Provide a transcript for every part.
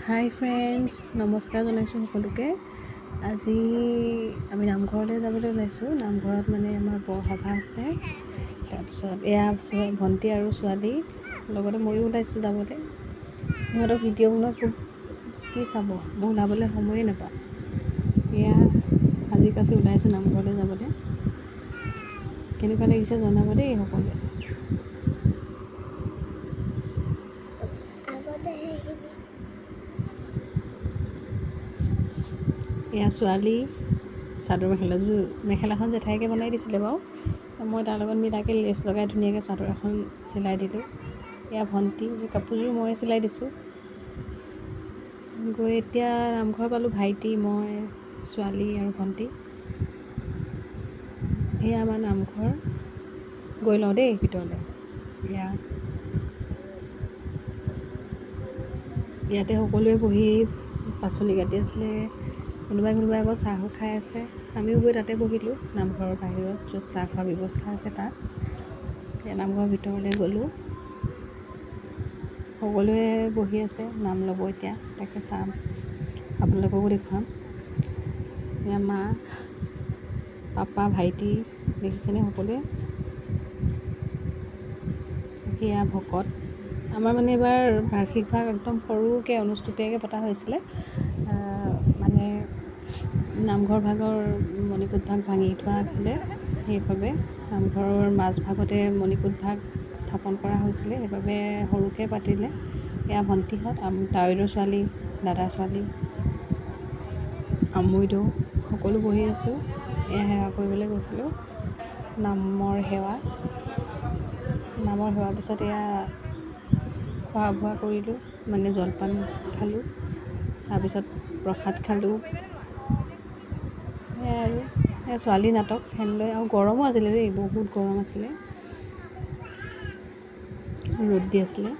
হাই friends, নমস্কাৰ জনাইছোঁ সকলোকে। আজি আমি নামঘৰলৈ যাবলৈ ওলাইছোঁ। নামঘৰত মানে আমাৰ বৰসভা আছে। তাৰপিছত এয়া ভণ্টি আৰু ছোৱালী লগতে ময়ো ওলাইছোঁ যাবলৈ। সিহঁতক ভিডিঅ' বনোৱা খুব কি চাব, মই ওলাবলৈ সময়ে নাপাওঁ। এয়া সাজি কাচি ওলাইছোঁ নামঘৰলৈ যাবলৈ। কেনেকুৱা লাগিছে জনাব দেই সকলোৱে। এয়া ছোৱালী চাদৰ মেখেলাখন জেঠাইকে বনাই দিছিলে বাৰু। মই তাৰ লগত মিলাকৈ লেচ লগাই ধুনীয়াকৈ চাদৰ এখন চিলাই দিলোঁ। এয়া ভণ্টি, এই কাপোৰযোৰ মই চিলাই দিছোঁ। গৈ এতিয়া নামঘৰ পালোঁ, ভাইটি, মই, ছোৱালী আৰু ভণ্টি। এয়া আমাৰ নামঘৰ। গৈ লওঁ দেই ভিতৰলৈ। ইয়াতে সকলোৱে বহি পাচলি কাটি আছিলে। কোনোবাই আকৌ চাহো খাই আছে। আমিও গৈ তাতে বহিলোঁ, নামঘৰৰ বাহিৰত য'ত চাহ খোৱাৰ ব্যৱস্থা আছে তাত। নামঘৰৰ ভিতৰলৈ গ'লোঁ। সকলোৱে বহি আছে, নাম ল'ব এতিয়া। তাকে চাম, আপোনালোককো দেখুৱাম। এয়া মা, পাপা, ভাইটি দেখিছেনে সকলোৱে। সেয়া ভকত। আমাৰ মানে এইবাৰ বাৰ্ষিক ভাগ একদম সৰুকৈ অনুষ্টুপীয়াকৈ পতা হৈছিলে। মানে নামঘৰ ভাগৰ মণিকূট ভাগ ভাঙি থোৱা আছিলে, সেইবাবে নামঘৰৰ মাজভাগতে মণিকূট ভাগ স্থাপন কৰা হৈছিলে, সেইবাবে সৰুকৈ পাতিলে। এয়া ভণ্টিহঁত, তাৱৈদেউৰ ছোৱালী, দাদাৰ ছোৱালী, আমৈদেউ সকলো বহি আছোঁ। এয়া সেৱা কৰিবলৈ গৈছিলোঁ, নামৰ সেৱাৰ পিছত এয়া খোৱা বোৱা কৰিলোঁ, মানে জলপান খালোঁ। তাৰপিছত প্ৰসাদ খালোঁ। সেয়াই আৰু এয়া ছোৱালী নাটক ফেন লৈ, আৰু গৰমো আছিলে দেই, বহুত গৰম আছিলে, ৰ'দ দি আছিলে।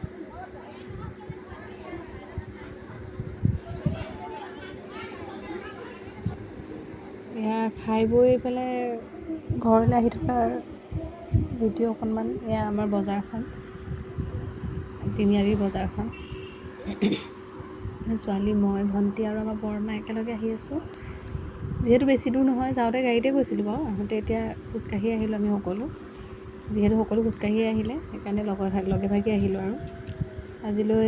এয়া খাই বৈ পেলাই ঘৰলৈ আহি থকাৰ ভিডিঅ' অকণমান। এয়া আমাৰ বজাৰখন, তিনিআলিৰ বজাৰখন। ছোৱালী, মই, ভণ্টি আৰু আমাৰ বৰমা একেলগে আহি আছোঁ। যিহেতু বেছি দূৰ নহয়, যাওঁতে গাড়ীতে গৈছিলোঁ বাৰু, আহোঁতে এতিয়া খোজকাঢ়ি আহিলোঁ আমি সকলো। যিহেতু সকলো খোজকাঢ়ি আহিলে, সেইকাৰণে লগে ভাগে আহিলোঁ আৰু আজিলৈ